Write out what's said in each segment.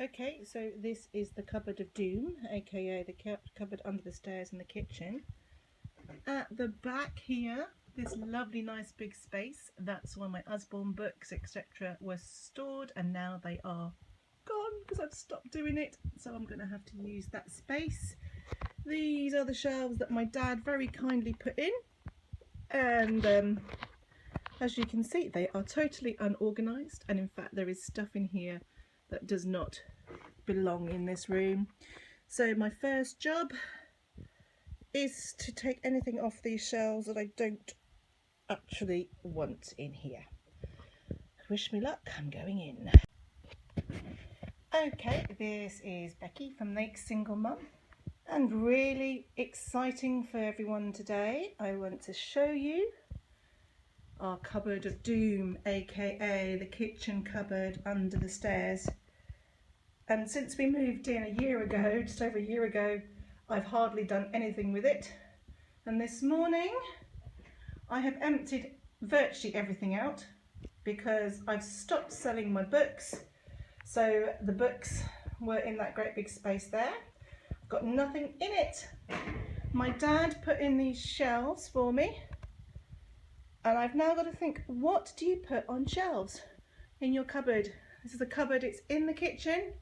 Okay, so this is the cupboard of doom, aka the cupboard under the stairs in the kitchen. At the back here, this lovely nice big space, that's where my Usborne books etc. were stored, and now they are gone because I've stopped doing it, so I'm going to have to use that space. These are the shelves that my dad very kindly put in, and as you can see they are totally unorganised, and in fact there is stuff in here that does not belong in this room. So my first job is to take anything off these shelves that I don't actually want in here. Wish me luck, I'm going in. Okay, this is Becky from Nake's Single Mum, and really exciting for everyone today. I want to show you our cupboard of doom, aka the kitchen cupboard under the stairs. And since we moved in a year ago, just over a year ago, I've hardly done anything with it. And this morning I have emptied virtually everything out because I've stopped selling my books. So the books were in that great big space there. I've got nothing in it. My dad put in these shelves for me, and I've now got to think, what do you put on shelves in your cupboard? This is a cupboard, it's in the kitchen,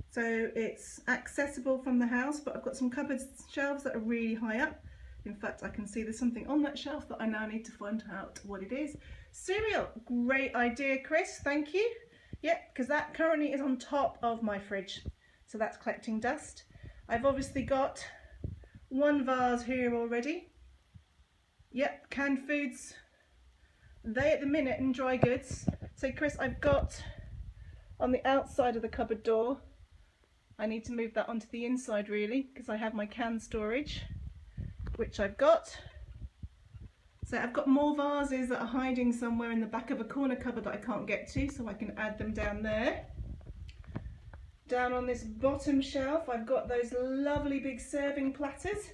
so it's accessible from the house, but I've got some cupboard shelves that are really high up. In fact, I can see there's something on that shelf that I now need to find out what it is. Cereal, great idea, Chris, thank you. Yep, because that currently is on top of my fridge, so that's collecting dust. I've obviously got one vase here already. Yep, canned foods, they at the minute, and dry goods. So Chris, I've got on the outside of the cupboard door, I need to move that onto the inside really, because I have my can storage, which I've got. So I've got more vases that are hiding somewhere in the back of a corner cupboard that I can't get to, so I can add them down there. Down on this bottom shelf, I've got those lovely big serving platters.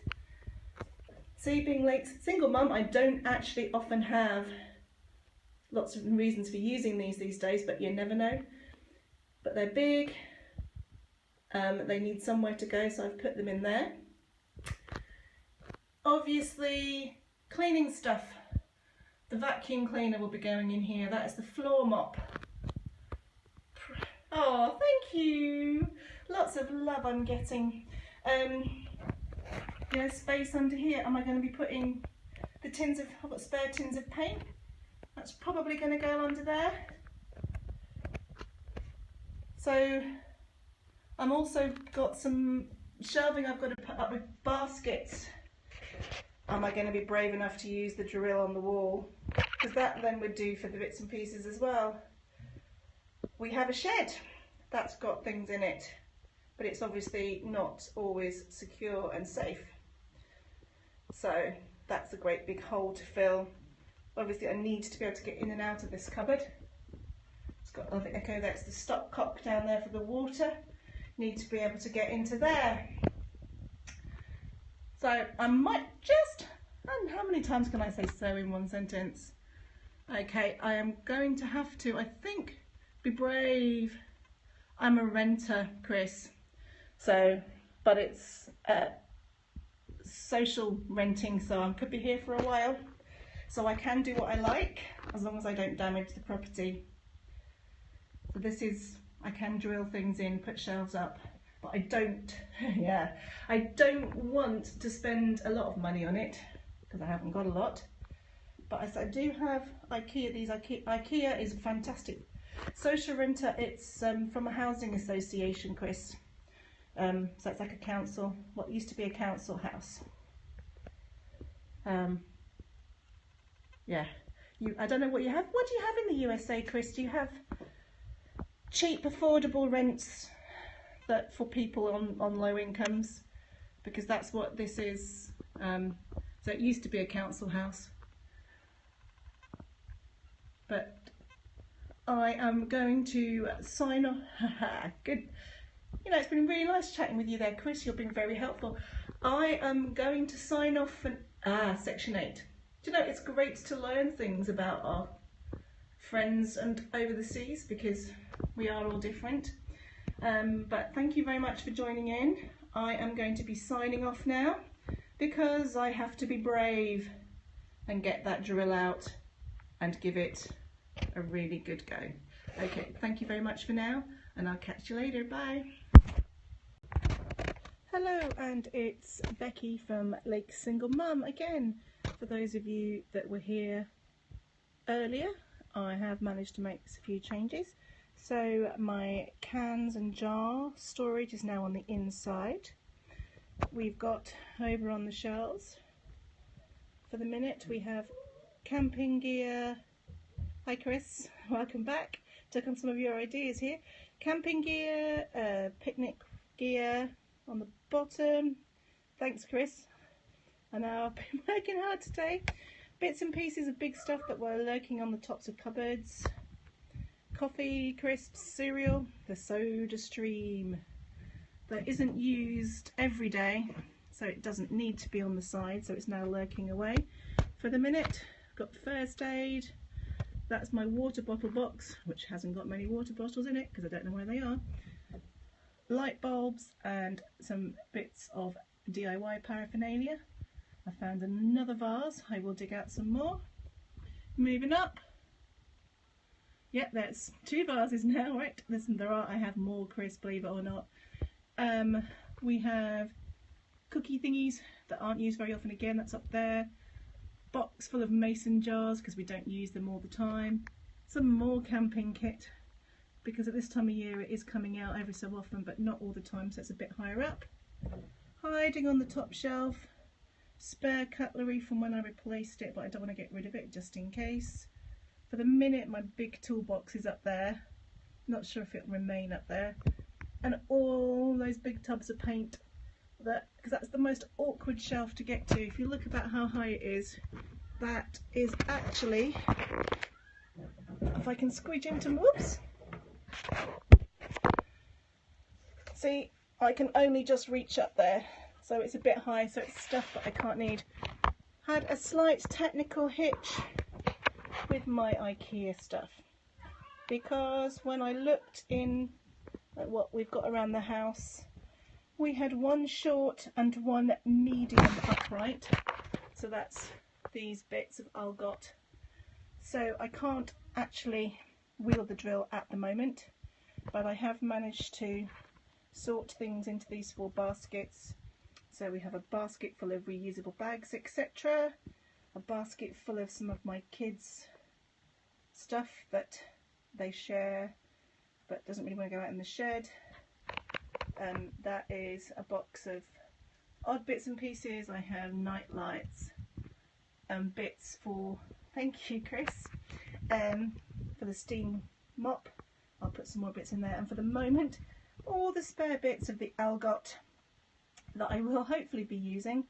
See, being Lake's single mum, I don't actually often have lots of reasons for using these days, but you never know. But they're big, they need somewhere to go, so I've put them in there. Obviously, cleaning stuff. The vacuum cleaner will be going in here. That is the floor mop. Oh, thank you. Lots of love I'm getting. Space under here. Am I going to be putting the tins of, I've got spare tins of paint. That's probably going to go under there. So I'm also got some shelving I've got to put up with baskets. Am I going to be brave enough to use the drill on the wall? Because that then would do for the bits and pieces as well. We have a shed that's got things in it, but it's obviously not always secure and safe. So that's a great big hole to fill. Obviously I need to be able to get in and out of this cupboard. It's got another echo, that's the stopcock down there for the water. Need to be able to get into there. So I might just, and how many times can I say so in one sentence? Okay, I am going to have to, I think, be brave. I'm a renter, Chris. So, but it's social renting, so I could be here for a while. So I can do what I like, as long as I don't damage the property. So this is, I can drill things in, put shelves up, but I don't, I don't want to spend a lot of money on it, because I haven't got a lot. But I do have IKEA, IKEA is a fantastic social renter. It's from a housing association, Chris. So it's like a council, what used to be a council house. I don't know what you have. What do you have in the USA, Chris? Do you have cheap, affordable rents that for people on low incomes? Because that's what this is. So it used to be a council house. But I am going to sign off. Good. You know, it's been really nice chatting with you there, Chris. You're being very helpful. I am going to sign off. Section 8. Do you know, it's great to learn things about our friends and over the seas, because we are all different. But thank you very much for joining in. I am going to be signing off now because I have to be brave and get that drill out and give it a really good go. Okay, thank you very much for now, and I'll catch you later. Bye. Hello, and it's Becky from Lake Single Mum again. For those of you that were here earlier, I have managed to make a few changes. So my cans and jar storage is now on the inside. We've got over on the shelves, for the minute, we have camping gear. Hi Chris, welcome back. Took on some of your ideas here. Camping gear, picnic gear on the bottom. Thanks Chris. I know I've been working hard today. Bits and pieces of big stuff that were lurking on the tops of cupboards. Coffee, crisps, cereal, the soda stream that isn't used every day, so it doesn't need to be on the side, so it's now lurking away. For the minute, I've got first aid. That's my water bottle box, which hasn't got many water bottles in it because I don't know where they are. Light bulbs and some bits of DIY paraphernalia. I found another vase. I will dig out some more. Moving up. Yep, there's 2 vases now, right? Listen, I have more, Chris, believe it or not. We have cookie thingies that aren't used very often again, that's up there. Box full of mason jars because we don't use them all the time. Some more camping kit because at this time of year it is coming out every so often, but not all the time, so it's a bit higher up. Hiding on the top shelf, spare cutlery from when I replaced it, but I don't want to get rid of it just in case. For the minute, my big toolbox is up there. Not sure if it'll remain up there. And all those big tubs of paint, because that's the most awkward shelf to get to. If you look about how high it is, that is actually, if I can squeeze into, whoops. See, I can only just reach up there. So it's a bit high, so it's stuff that I can't need. Had a slight technical hitch with my IKEA stuff, because when I looked in at what we've got around the house, we had 1 short and 1 medium upright, so that's these bits of algot, so I can't actually wheel the drill at the moment, but I have managed to sort things into these 4 baskets. So we have a basket full of reusable bags, etc., a basket full of some of my kids' stuff that they share but doesn't really want to go out in the shed. That is a box of odd bits and pieces. I have night lights and bits for, thank you Chris, for the steam mop. I'll put some more bits in there, and for the moment all the spare bits of the algot that I will hopefully be using,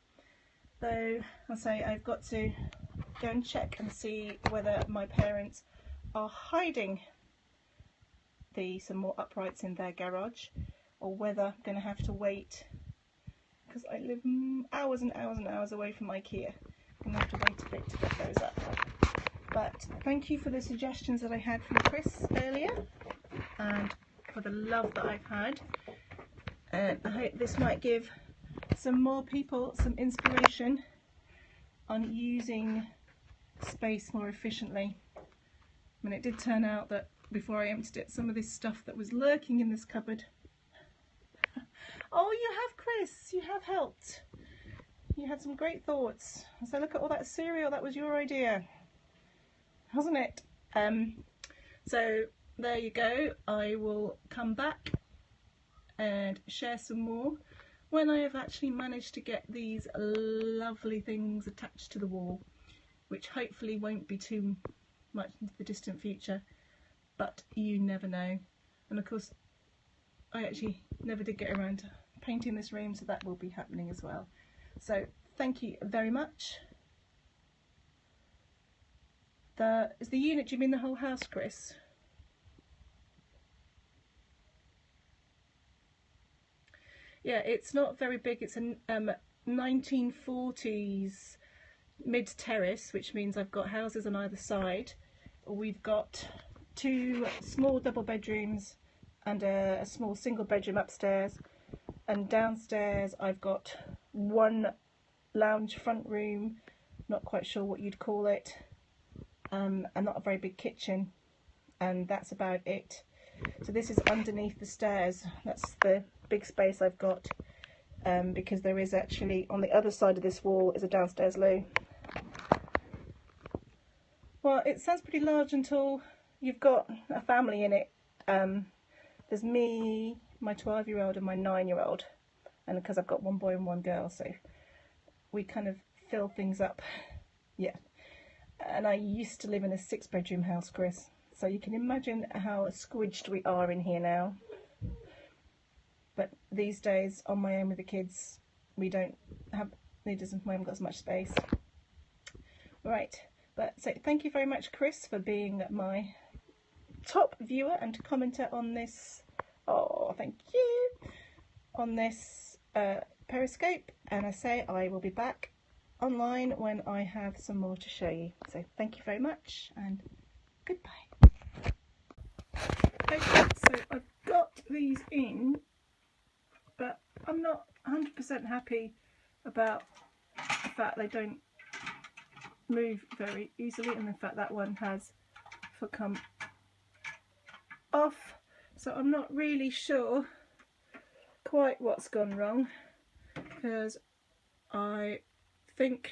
though I'll say I've got to go and check and see whether my parents are hiding some more uprights in their garage, or whether I'm going to have to wait, because I live hours and hours and hours away from IKEA. I'm going to have to wait a bit to get those up. But thank you for the suggestions that I had from Chris earlier, and for the love that I've had, and I hope this might give some more people some inspiration on using space more efficiently. I mean, it did turn out that before I emptied it, some of this stuff that was lurking in this cupboard. Oh, you have, Chris, you have helped. You had some great thoughts. So look at all that cereal, that was your idea, wasn't it? So there you go. I will come back and share some more when I have actually managed to get these lovely things attached to the wall, which hopefully won't be too much into the distant future, but you never know. And of course I actually never did get around to painting this room, so that will be happening as well. So thank you very much. Is the unit, do you mean the whole house, Chris? Yeah, it's not very big. It's a 1940s mid-terrace, which means I've got houses on either side, we've got 2 small double bedrooms and a small single bedroom upstairs, and downstairs I've got 1 lounge front room, not quite sure what you'd call it, and not a very big kitchen, and that's about it. So this is underneath the stairs. That's the big space I've got, because there is actually on the other side of this wall is a downstairs loo. Well, it sounds pretty large until you've got a family in it. There's me, my 12-year-old and my 9-year-old, and because I've got 1 boy and 1 girl, so we kind of fill things up. Yeah. And I used to live in a 6-bedroom house, Chris, so you can imagine how squidged we are in here now. But these days, on my own with the kids, we haven't got as much space. Right, but so thank you very much, Chris, for being my top viewer and commenter on this. Oh, thank you, on this periscope. And I say I will be back online when I have some more to show you. So thank you very much and goodbye. Okay, so I've got these in, but I'm not 100% happy about the fact they don't move very easily, and in fact that one has come off, so I'm not really sure quite what's gone wrong, because I think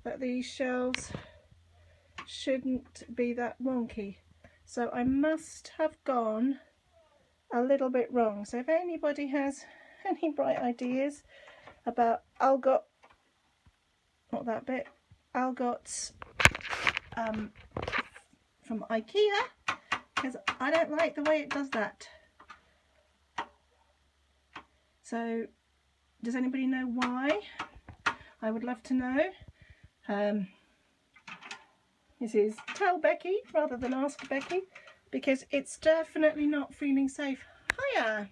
that these shelves shouldn't be that wonky, so I must have gone a little bit wrong. So if anybody has any bright ideas about Algot, not that bit, Algots from IKEA, because I don't like the way it does that. So does anybody know why? I would love to know. This is tell Becky rather than ask Becky, because it's definitely not feeling safe. Hiya!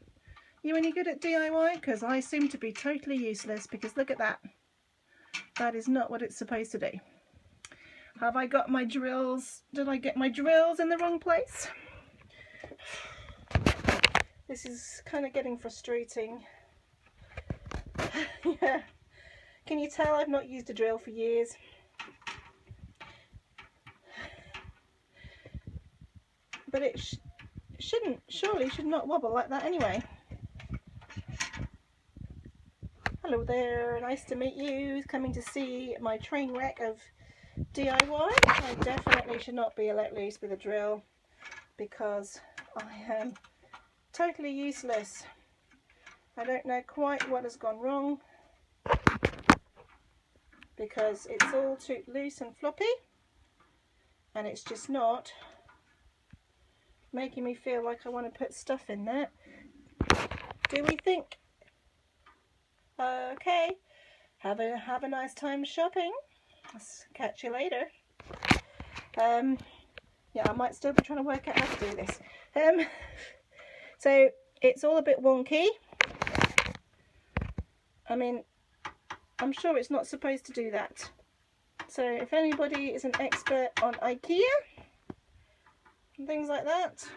You any good at DIY? Because I seem to be totally useless, because look at that. That is not what it's supposed to do. Have I got my drills? Did I get my drills in the wrong place? This is kind of getting frustrating. Yeah. Can you tell I've not used a drill for years? But it surely should not wobble like that anyway. Hello there, nice to meet you. Coming to see my train wreck of DIY. I definitely should not be let loose with a drill, because I am totally useless. I don't know quite what has gone wrong, because it's all too loose and floppy, and it's just not making me feel like I want to put stuff in there. Do we think? Okay, have a nice time shopping. I'll catch you later. Yeah, I might still be trying to work out how to do this. So it's all a bit wonky. I mean, I'm sure it's not supposed to do that. So if anybody is an expert on IKEA and things like that,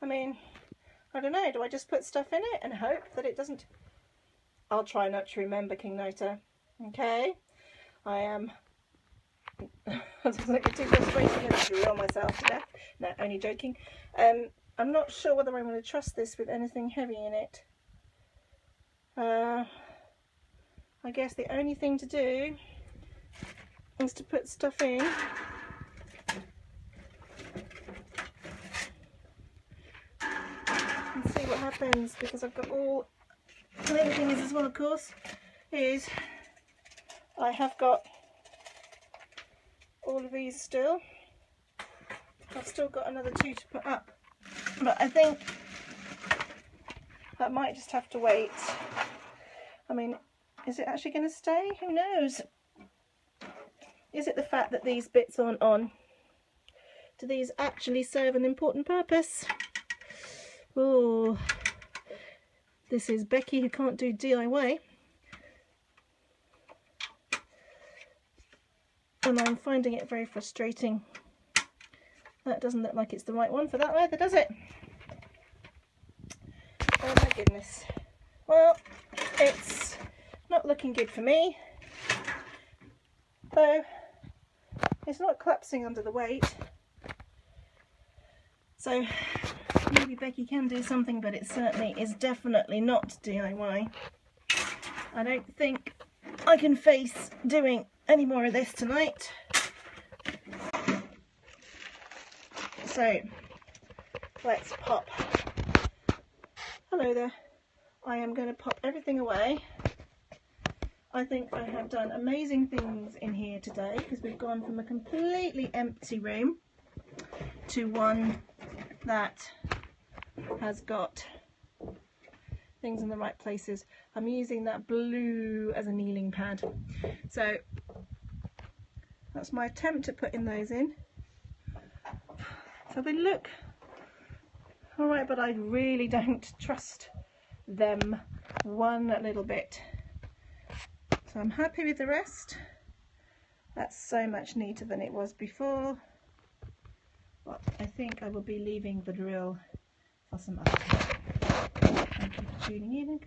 I mean, I don't know, do I just put stuff in it and hope that it doesn't? I'll try not to remember, King Nota. Okay, I am. I'm just like too frustrated to drill myself to death. No, only joking. I'm not sure whether I'm going to trust this with anything heavy in it. I guess the only thing to do is to put stuff in. And see what happens, because I've got all. And the other thing is as well, of course, is I have got all of these still. I've still got another 2 to put up, but I think that might just have to wait. I mean, is it actually going to stay? Who knows? Is it the fact that these bits aren't on? Do these actually serve an important purpose? Oh, this is Becky who can't do DIY. and I'm finding it very frustrating. That doesn't look like it's the right one for that either, does it? Oh my goodness. Well, it's not looking good for me, though it's not collapsing under the weight. So maybe Becky can do something, but it certainly is definitely not DIY. I don't think I can face doing any more of this tonight. So let's pop. Hello there. I am going to pop everything away. I think I have done amazing things in here today, because we've gone from a completely empty room to one that has got things in the right places. I'm using that blue as a kneeling pad. So that's my attempt at putting those in. So they look alright, but I really don't trust them one little bit. So I'm happy with the rest. That's so much neater than it was before. But I think I will be leaving the drill for some other time. Thank you for tuning in.